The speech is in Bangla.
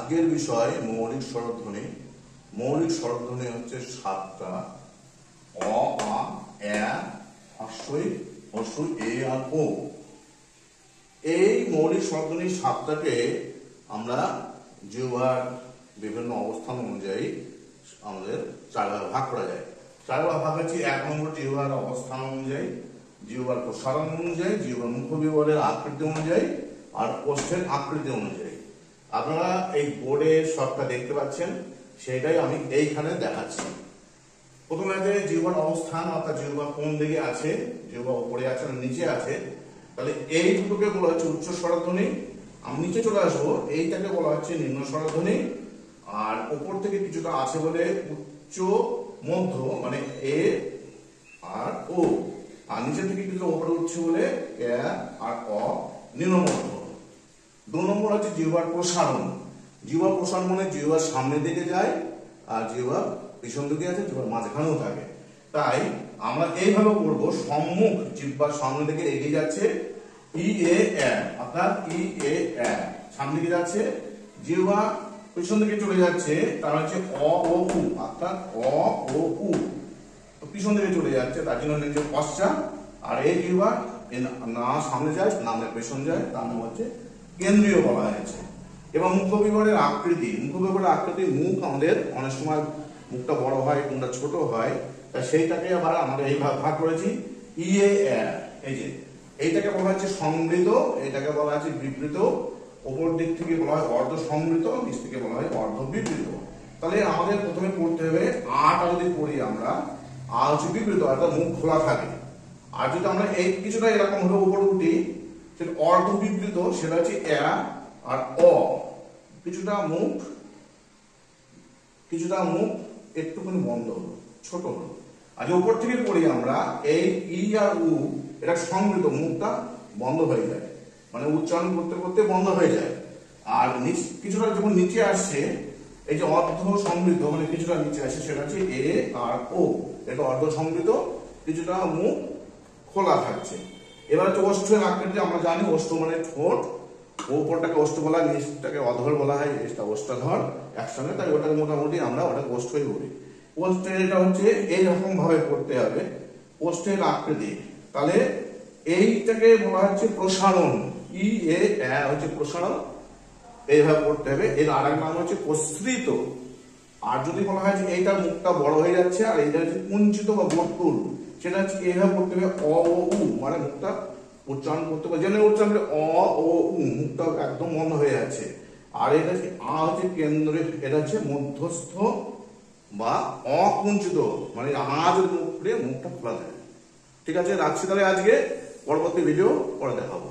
আজকের বিষয় মৌলিক স্বরধ্বনি। মৌলিক স্বরধ্বনি হচ্ছে 7টা: অ, আ, এ, হ্রস্বই, হ্রস্বই, এ আর ও। এই মৌলিক স্বরধ্বনি 7টাকে আমরা জিহ্বার বিভিন্ন অবস্থান অনুযায়ী আমাদের 4 ভাগে ভাগ করা যায়। 4 ভাগ হচ্ছে 1 নম্বর জিহ্বার অবস্থান অনুযায়ী, জিহ্বার প্রসারণ অনুযায়ী, জিহ্বার মুখবিবরের আকৃতি অনুযায়ী আর ওষ্ঠের আকৃতি অনুযায়ী। আপনারা এই বোর্ডে সবটা দেখতে পাচ্ছেন, সেটাই আমি এইখানে দেখাচ্ছি। প্রথমে আছে জিহ্বার অবস্থান, অর্থাৎ জিহ্বা কোন দিকে আছে, জিহ্বা উপরে আছে না নিচে আছে। তাহলে এই দুটোকে বলা হচ্ছে উচ্চ স্বরধ্বনি। আমি নিচে চলে আসবো, এইটাকে বলা হচ্ছে নিম্ন স্বরধ্বনি। আর উপর থেকে কিছুটা আছে বলে উচ্চ মধ্য, মানে এ আর ও। আর নিচে থেকে কিছুটা উপরে উঠছে বলে এ আর অ, নিম্ন মধ্য। 2 নম্বর হচ্ছে জিহ্বার প্রসারণ। জিহ্বার প্রসারণ মানে জিহ্বার সামনের দিকে যায়, আর জিহ্বা পিছন দিকে আছে, জিহ্বার মাঝখানেও থাকে। তাই আমরা এইভাবে করব, সম্মুখ জিহ্বার সামনের দিকে এগিয়ে যাচ্ছে ই এ এ, অর্থাৎ ই এ এ সামনে দিকে যাচ্ছে। জিহ্বা পিছন দিকে চলে যাচ্ছে, তার হচ্ছে অ ও উ, অর্থাৎ অ ও উ পিছন দিকে চলে যাচ্ছে, তার জন্য হচ্ছে পশ্চাৎ। আর এই জিহ্বা না সামনে যায় না পেছন যায়, তার নাম হচ্ছে কেন্দ্রীয় বলা হয়েছে। এবং মুখবিবরের আকৃতি, মুখবিবরের আকৃতি, মুখ আমাদের অনেক সময় মুখটা বড় হয়, কোনটা ছোট হয়, তা সেইটাকে আবার আমাদের এই ভাগ করেছি ই এ এ। এই যে এইটাকে বলা হচ্ছে সমৃদ্ধ, এটাকে বলা হচ্ছে বিবৃত। উপর দিক থেকে বলা হয় অর্ধ সমৃদ্ধ, নিচ থেকে বলা হয় অর্ধ বিবৃত। তাহলে আমাদের প্রথমে পড়তে হবে আটা যদি পড়ি আমরা, আ হচ্ছে বিবৃত, অর্থাৎ মুখ খোলা থাকে। আর যদি আমরা এই কিছুটা এরকম ভাবে উপরে উঠি, সেটা অর্ধ বিবৃত, সেটা হচ্ছে এ আর অ। কিছুটা মুখ একটুখানি বন্ধ হলো, ছোট হলো। আর উপর থেকে পড়ি আমরা, এই ই আর উ, এটা সমৃদ্ধ, মুখটা বন্ধ হয়ে যায়, মানে উচ্চারণ করতে করতে বন্ধ হয়ে যায়। আর কিছুটা যখন নিচে আসছে, এই যে অর্ধ সমৃদ্ধ, মানে কিছুটা নিচে আসে, সেটা হচ্ছে এ আর ও, এটা অর্ধ সমৃদ্ধ, কিছুটা মুখ খোলা থাকছে। এবার হচ্ছে ওষ্ঠের আকৃতি। আমরা জানি ওষ্ঠ মানে ঠোঁট, উপরটাকে ওষ্ঠ বলা হয়, নিচটাকে অধর বলা হয়, এটা ওষ্ঠাধর একসঙ্গে, তাই ওটাকে মোটামুটি আমরা ওটাকে ওষ্ঠই বলি। ওষ্ঠের এটা হচ্ছে এইরকম ভাবে করতে হবে ওষ্ঠের আকৃতি। তাহলে এইটাকে বলা হচ্ছে প্রসারণ, ই এ হচ্ছে প্রসারণ, এইভাবে করতে হবে। এর আর এক নাম হচ্ছে প্রসৃত। আর যদি বলা হয় যে এইটা মুখটা বড় হয়ে যাচ্ছে আর এইটা হচ্ছে কুঞ্চিত বা বর্তুল, সেটা হচ্ছে এইভাবে করতে হবে অ ও উ, মানে মুখটা উচ্চারণ করতে হবে, জেনে উচ্চারণ করে অ ও উ, মুখটা একদম বন্ধ হয়ে যাচ্ছে। আর এটা হচ্ছে আ হচ্ছে কেন্দ্রে, এটা হচ্ছে মধ্যস্থ বা অকুঞ্চিত, মানে আ যদি মুখ খুলে মুখটা খোলা থাকে। ঠিক আছে, রাখছি তাহলে আজকে, পরবর্তী ভিডিও পরে দেখাবো।